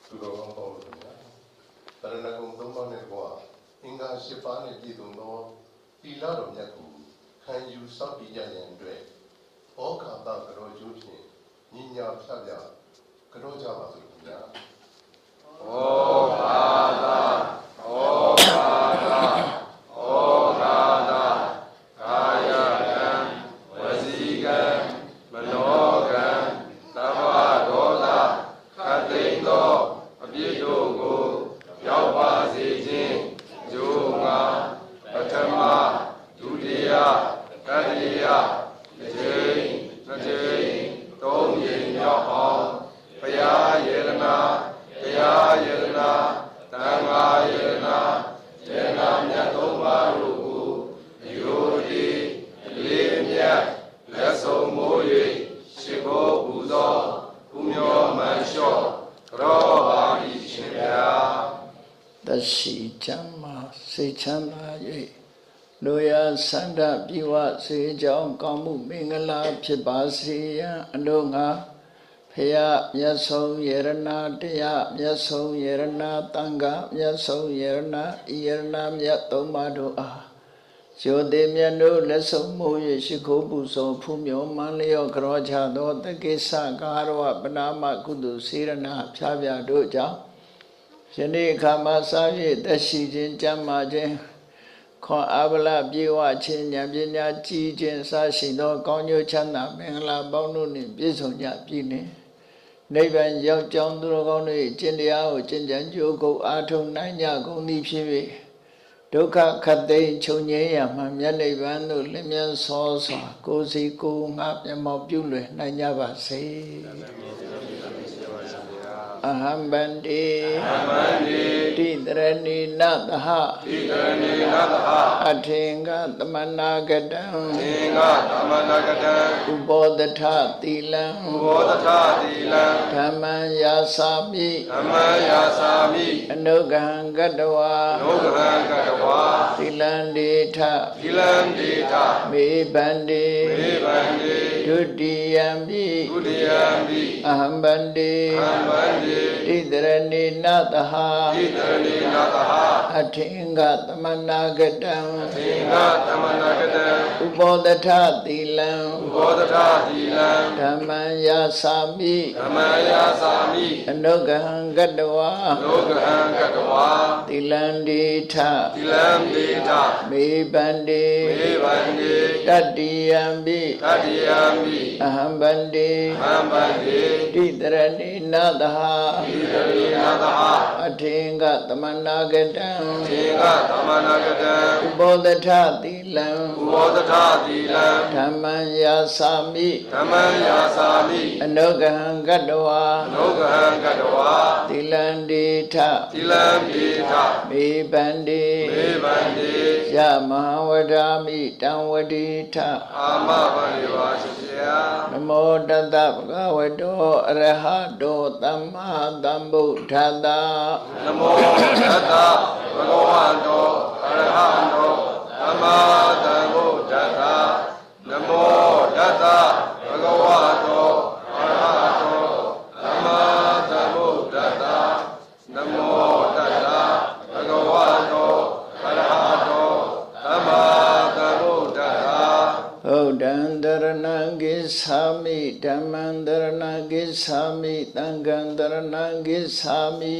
သူတော်ကောင်းပေါင်းလို့ခင်ဗျာတရဏဂုံသုံးပါးနဲ့ကွာအင်္ဂါ၈ပါးနဲ့ပြည့်စုံသောသီလတော်မြတ်ကိုခံယူစောင့်တည်ကြရန်အတွက်ဩဃာတကရောကျိုးဖြင့်ညီညာဖြတ်ပြကရောကြပါစို့ခင်ဗျာဩဃာတဩဃာတဩဃာတကာယကံဝစီကံမနောကံသဗ္ဗဒေါသခတ်သိမ်းသောအပြစ်တို့ကိုရောက်ပါစေခြင်းယုံငါပထမဒုတိယတတိယတစ်ချိန်နှစ်ချိန်သုံးချိန်မြောက်အောင်ဘုရားယေရနာတရားယေရနာသံဃာယေရနာယေရနာမြတ်သုံးပါးတို့ကိုယုတိလေးမြတ်လက်ဆုံးမိုး၍ရှိခိုးပူဇော်ပူမျောမှန်လျှော့ကြောပါ၏ရှင်ဗျာတရှိချမ်းသာစိတ်ချမ်းသာ၍လူရဆန္ဒပြေဝစေကြောင်းကောင်းမှုမင်္ဂလာဖြစ်ပါစေရန်အလို့ငါဖရာမြတ်ဆုံးယရနာတရားမြတ်ဆုံးယရနာတန်ခါမြတ်ဆုံးယရနာဤယရနာမြတ်သုံးပါးတို့အားယောတိမြတ်တို့လက်ဆုံးမိုး၍ရှိခိုးပူဇော်ဖူးမြော်မှန်လျော့ကြောချသောတက္ကိစ္စကာရဝပနာမကုသိုလ်စေရနာဖြားပြတို့ကြောင့်ယနေ့အခါမှာစာ၍တက်ရှိခြင်းကြမ်းမာခြင်းခွန်အားဗလပြေဝခြင်းဉာဏ်ပညာကြီးခြင်းစရှိသောကောင်းကျိုးချမ်းသာမင်္ဂလာပေါင်းတို့နှင့်ပြည့်စုံကြပြီနှင့်နိဗ္ဗာန်ရောက်ကြောင်းသူတော်ကောင်းတို့၏ကျင့်တရားကိုကျင့်ကြံကြိုးကုပ်အားထုတ်နိုင်ကြကုန်သည်ဖြစ်၍ဒုက္ခခတ်သိမ်းချုပ်ငြိမ်းရမှမြတ်နိဗ္ဗာန်သို့လင်းမြန်စောစွာကိုယ်စီကိုယ်ငါမျက်မှောက်ပြုလွယ်နိုင်ကြပါစေအဟံဗန္တိတိတရဏီနသဟအထေင်္ဂသမနာကတံဥပောဒထသီလံဓမ္မံယာစာမိအနုဂံကတဝါသီလံဒေထမေဗန္တိဒုတိယံပိအဟံဗန္တိတိတရဏီနသဟအထေင်္ဂသမနာကတံဥပောဒထသီလံဓမ္မံယာစာမိအနုဂံကတဝါသီလံဒေထမေဗန္တိတတိယံပိအဟံဗန္တိတိတရဏီနသဟအထေင်္ဂသမနာကတံဥပောဒထသီလံဓမ္မံယာစာမိအနုဂံကတဝါသီလံဒေထမေဗန္တိယမဟာဝဒာမိတံဝတိထအာမဗန္တိပါရှိဗျာနမောတတဗုဒ္ဓဝတ္တောအရဟတောသမ္မာသမ္ဗုဒ္ဓတ္တနမောတတဘဂဝတောအရဟတောသမ္မာသမ္ဗုဒ္ဓတ္တနမောတတဘဂဝတောအရဟတောသမ္မာသမ္ဗုဒ္ဓတ္တနမောတတဘဂဝတောအရဟတောသမ္မာသမ္ဗုဒ္ဓတ္တဗုဒ္ဓံတရဏံကိသာမိဓမ္မံတရဏံကိသာမိသံဃံတရဏံကိသာမိ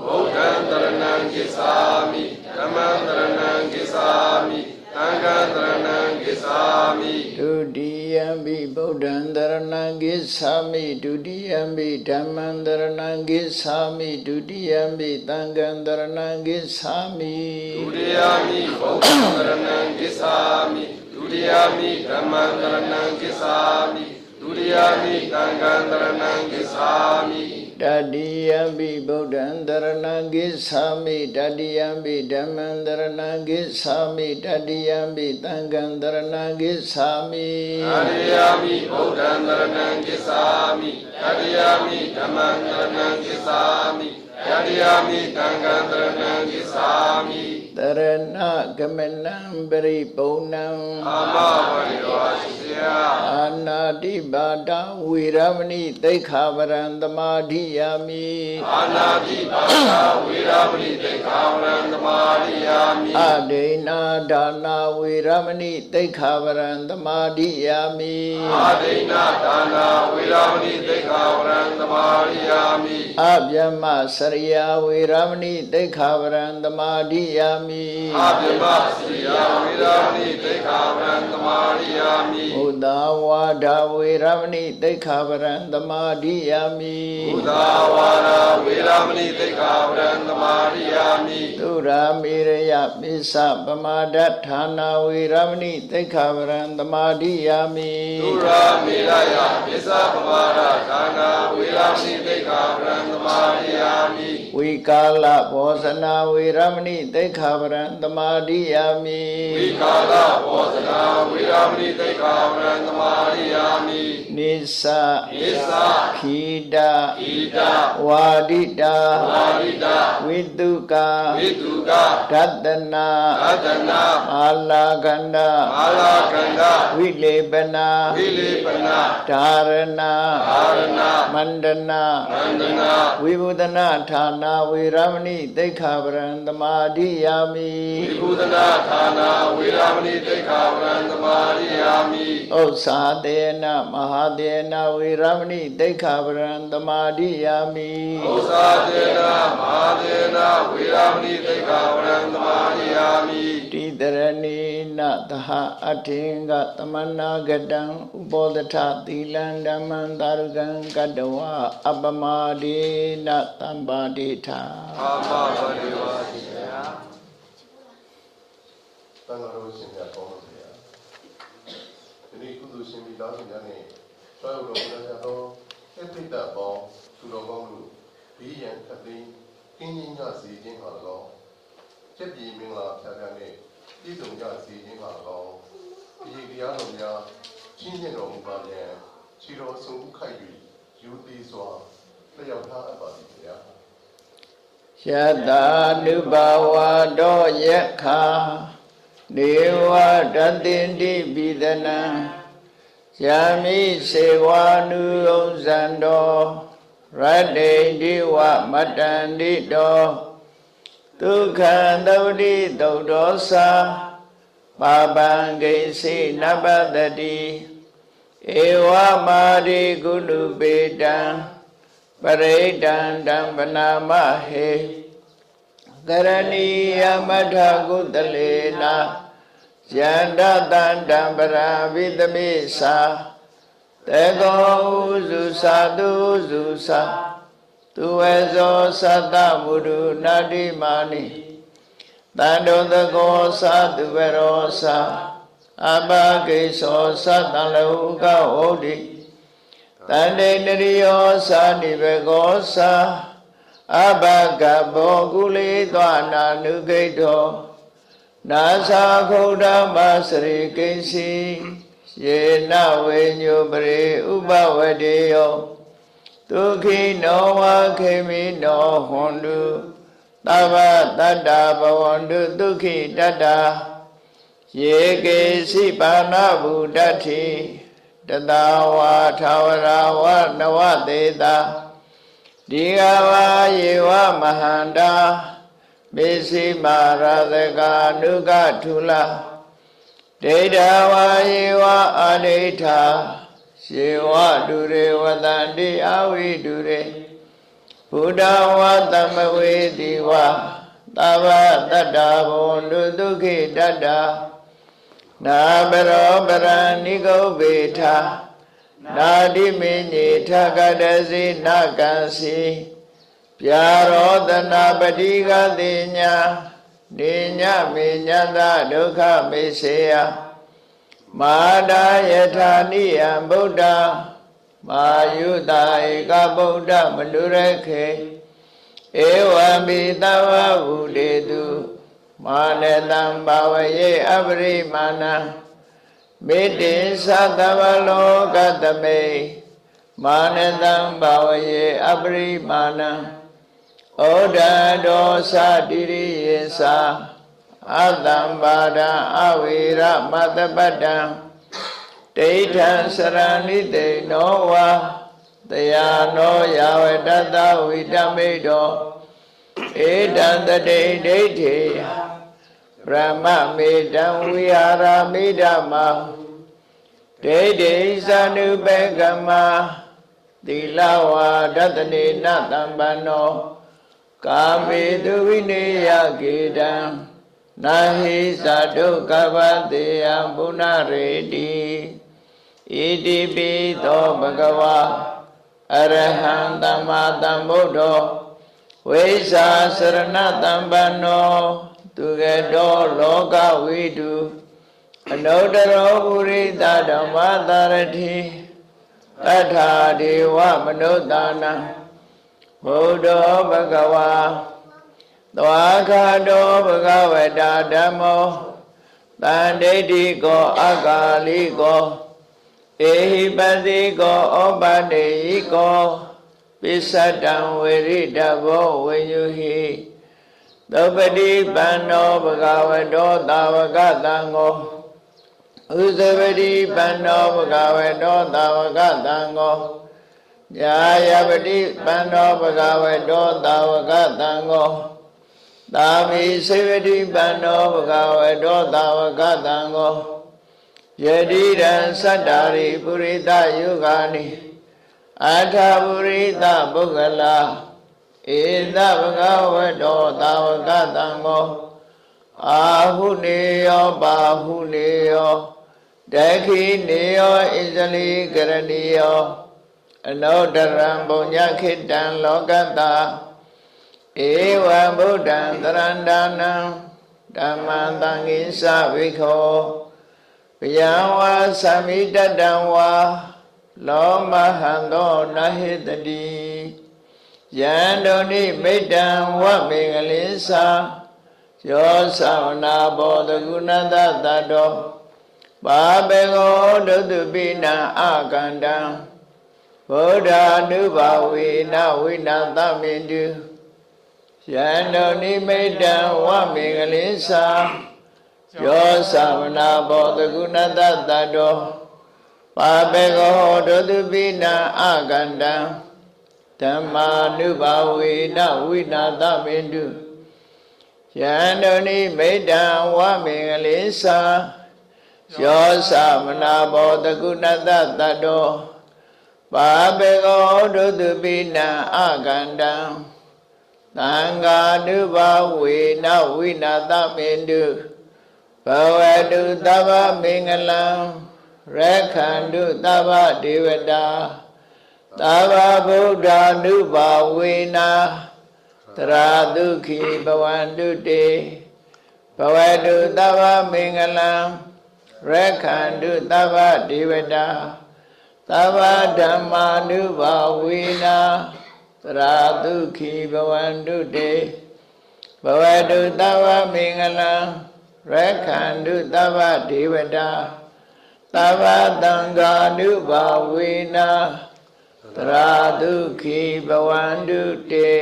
ဗုဒ္ဓံတရဏံကိသာမိဓမ္မံတရဏံကိသာမိသံဃံတရဏံကိသာမိဒုတိယံပိဗုဒ္ဓံတရဏံကိသာမိဒုတိယံပိဓမ္မံတရဏံကိသာမိဒုတိယံပိသံဃံတရဏံကိသာမိဒုတိယမိဗုဒ္ဓံတရဏံကိသာမိဒုတိယမိဓမ္မံတရဏံကိသာမိဒုတိယမိသံဃံတရဏံကိသာမိတတိယံပိဗုဒ္ဓံတရဏံကိသာမိတတိယံပိဓမ္မံတရဏံကိသာမိတတိယံပိသံဃံတရဏံကိသာမိတတိယမိဗုဒ္ဓံတရဏံကိသာမိတတိယမိဓမ္မံတရဏံကိသာမိတတိယမိသံဃံတရဏံကိသာမိတ ရဏဂမနံပရိပုံဏံ အာမဝရိဝါစီယ အာနာတိပါဒဝေရမဏိသိက္ခာပရံသမာဓိယာမိ အာနာတိပါဒဝေရမဏိတေခာဝရံသမာရိယာမိ အဒိနာဒါနာဝေရမဏိသိက္ခာပရံသမာဓိယာမိ အာဒိနာဒါနာဝေရမဏိတေခာဝရံသမာရိယာမိ အဗျမစရိယာဝေရမဏိသိက္ခာပရံသမာဓိယာမိ အာပြမစီယဝေရမဏိတေခာဝရံသမာရိယာမိ ဘုဒ္ဓဝါဒဝေရမဏိသိက္ခာပရံသမာဓိယာမိ ဘုဒ္ဓဝါဒဝေရမဏိတေခာဝရံသမာရိယာမိ သုရာမေရယပိစပမာဒဌာနာဝေရမဏိသိက္ခာပရံသမာဓိယာမိ သုရာမေရယပိစပမာဒဌာနာဝေရမဏိတေခာဝရံသမာရိယာမိ ဝိကာလဘောဇနာဝေရမဏိသိက္ခာပရံသမာဓိယာမိ ဝိကာလဘောဇနာဝေရမဏိတေခာဝရံသမာရိယာမိ နိစ္စ နိစ္စ ခိတ ဣဒ ဝါဒိတာ ဝါရိတ ဝိတုကာ ဝိတုက ဒတနာ သတ္တနာ မာလာကန္ဒ မာလာကန္ဒ ဝိလေပနာ ဝိလေပနာ ဓာရဏ အာရဏ မန္တနာ မန္တနာ ဝိဘုဒနာဌာနာဝေရမဏိသိက္ခာပရံသမာဓိယာမိ ဝိဘုဒနာဌာနာဝေရမဏိတေခာဝရံသမာရိယာမိ ဥစ္စာတေနမဟာတေနဝေရမဏိသိက္ခာပရံသမာဓိယာမိ ဥစ္စာတေနမဟာတေနဝေရမဏိတေခာဝရံသမာရိယာမိ တိတရဏိနသဟအထင်္ဂသမနာဂတံဥပောဒထသီလံဓမ္မံသာရုကံကတ္တဝအပမဒေနသံပါတိထာ အာမဝရိဝါစီယ တန်ဃာတော်ရှင်များကောင်းပါစေ။ဒီနေ့ကုသိုလ်ရှင်မိသားစုများနဲ့ဆွမ်းတော်ဘုရားတော်အပိတ္တပေါင်းသူတော်ကောင်းတို့ဘေးရန်ခတ်သိမ်းကင်းကျင်းကြစေခြင်းဟာ၎င်းကျက်ပြည်မင်္ဂလာဖြာဖြာနဲ့ပြည့်စုံကြစေခြင်းဟာ၎င်းဒီတရားတော်များချင်းမြတ်တော်မူပါပြန်ခြေတော်ဆုံးခိုက်၍ယူသည်စွာလျှောက်ထားအပ်ပါသည်ဗျာ။ ယတာနုဘဝတောယက္ခာနေဝတတိတိပိဒနံယမိစေဝာနုဥဇ္ဇံတောရတ္တိတိဝမတ္တန္တိတောဒုက္ခံသဝတိသုတ်တောသာပါပံဂိစိနပတ္တိဧဝမာရိကုလူပေတံပရိဒံတံပနာမဟေကရဏီယမထကုတလေနာယန္တတန္တံပရာဝိတမိသာတေကောဥစုသာတုစုသာသူဝေဇောသတ္တမုဒုနာတိမာနိတန္တောတကောသာသူဝရောသာအဘဂိသောသတ္တလောကဝုဒ္ဓိတန္တေနရိယောသာနိဘေကောသာအဘဂဘောကုလေသောနာနုဂိတောနာသာခုဒ္ဓမစရိကိစီယေနဝေညုပရိဥပဝတေယောဒုခိနောဝခေမိနောဟွန်တုသဗ္ဗတတ္တဘဝန္တုဒုခိတတ္တယေကေစီပါဏဗုဒ္ဓတိတတဝါထာဝရဝနဝတေတာဒီဃဝါယေဝမဟန္တာမေစီမာရသကာနုကထုလဒိဋ္ဌဝါယေဝအာဒိဋ္ဌာယေဝဒုရေဝတန္တိအဝိဒုရေဘုဒ္ဓဝါသမဝေတိဝသဗ္ဗတတ္တဘောနုဒုခိတတ္တနာဘရောပရဏိကုဗ္ဗေထနာတိမေညေထကတစီနာကံစီပြာရောတနာပတိကတိညာနေညမေညတဒုက္ခမေစေယမာဒယထာနိယံဗုဒ္ဓမာယုတာဧကဗုဒ္ဓမနုရခေဧဝံပိသဝဗုဒေတုမာနတံဘာဝယေအပရိမာဏံမေတ္တိသသဗ္ဗလောကတမေမာနတံဘာဝယေအပရိမာဏံဩဒတောသတိရိယေသာ အတံပါဒံအဝိရမတ္တပတ္တံဒိဋ္ဌံစရဏိတေနောဝါတယာနောယာဝတ္တဝိတမိတောဧတံတတိဒိဋ္ဌိဗြဟ္မမေတံဝိဟာရမိဓမ္မာဒိဋ္ဌိသနုပေကမသီလဝါဒတနေနတံပန္နောကာမေတုဝိနေယကေတံနာဟိသဒုက္ခပတေယဘုနာရေတိဣတိပိသောဘဂဝါအရဟံသမ္မာသမ္ဗုဒ္ဓောဝိဇ္ဇာစရဏတံပန္နောသူကတောလောကဝိတုအနုတ္တရောပုရိသဓမ္မသရတိတထာဒေဝမနုဿာနံဘုဒ္ဓောဘဂဝါသွားခါတောဘဂဝတာဓမ္မောတန်ဒိဋ္ဌိကောအကာလိကောဧဟိပတိကောဩပတေယိကောပိစ္ဆတံဝေရိတဘောဝေယုဟိသုပတိပန္နောဘဂဝတောသာဝကတံကိုဥဇဝတိပန္နောဘဂဝတောသာဝကတံကိုညာယပတိပန္နောဘဂဝတောသာဝကတံကိုသာမိစေဝတိပန္နောဘဂဝတောသာဝကတံကိုယတိရံသတ္တာရိပုရိသယုဂာနိအထာပုရိသပုဂ္ဂလာဧသဘဂဝတောသာဝကတံကိုအာဟုနေယောပါဟုနေယောဒခိနေယောဣဇလိကရဏီယောအနုတ္တရံပုညခိတံလောကတဧဝံဗုဒ္ဓံသရန္တာနံဓမ္မံသံဃိသဝိခောဘယံဝါသမိတတံဝါလောမဟံသောနဟိတတိယန္တုန်ိမိတံဝမေငလိသာယောသဝနာဘောတကုဏတတတောပါပေကောဒုတုပိနံအာကန္တံဗုဒ္ဓ ानु ဘာဝေနဝိနာသမေတုယန္တုန်ိမိတံဝမေငလိသာယောသဝနာဘောတကုဏတတတောပါပေကောဒုတုပိနံအာကန္တံဓမ္မာနုဘာဝေနဝိနာသမေတုယန္တုန်ိမိတံဝမေငလိသာယောသမနာဘောတကုဏတတတောပါပေကောဒုတုပိနံအာကန္တံသံဃာနုဘာဝေနဝိနာသမေတုဘဝတုသဗ္ဗမင်္ဂလံရက္ခန္တုသဗ္ဗဒေဝတာသဗ္ဗဗုဒ္ဓ ानु ဘာဝေနတရာဒုခိဘဝန္တုတေဘဝတုသဗ္ဗမင်္ဂလံရက္ခန္တုသဗ္ဗဒေဝတာသဗ္ဗဓမ္မာနုဘာဝေနတရာဒုခိဘဝန္တုတေဘဝတုသဗ္ဗမင်္ဂလံရက္ခန္တုသဗ္ဗဒေဝတာသဗ္ဗသံဃာနုဘာဝေနတရာဒုခိဘဝန္တုတေ